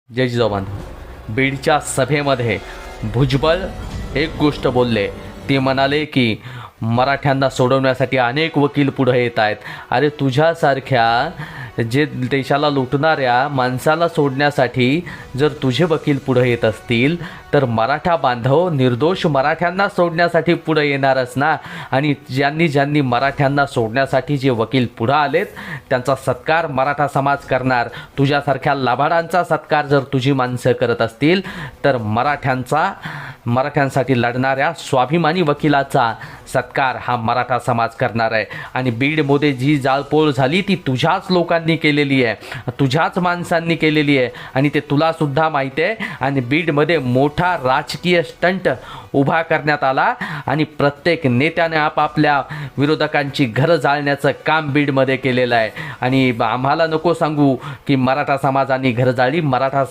जय जिजाऊ. बीडच्या सभेमध्ये भुजबळ एक गोष्ट बोलले. ते म्हणाले की मराठ्यांना सोडवण्यासाठी अनेक वकील पुढे येत आहेत. अरे तुझ्यासारख्या जे देशाला लुटणाऱ्या माणसाला सोडण्यासाठी जर तुझे वकील पुढे येत असतील तर मराठा बांधव निर्दोष मराठ्यांना सोडण्यासाठी पुढे येणारच ना. आणि ज्यांनी मराठ्यांना सोडण्यासाठी जे वकील पुढे आलेत त्यांचा सत्कार मराठा समाज करणार. तुझ्यासारख्या लाभाडांचा सत्कार जर तुझी माणसं करत असतील तर मराठ्यांसाठी लढणाऱ्या स्वाभिमानी वकिलाचा सत्कार हा मराठा समाज करणार आहे. आणि बीडमध्ये जी जाळपोळ झाली ती तुझ्याच लोकांनी केलेली आहे, तुझ्याच माणसांनी केलेली आहे आणि ते तुलासुद्धा माहिती आहे. आणि बीडमध्ये मोठा राजकीय स्टंट उभा करण्यात आला आणि प्रत्येक नेत्याने आपापल्या विरोधकांची घरं जाळण्याचं काम बीडमध्ये केलेलं आहे. आणि आम्हाला नको सांगू की मराठा समाजाने घरं जाळली. मराठा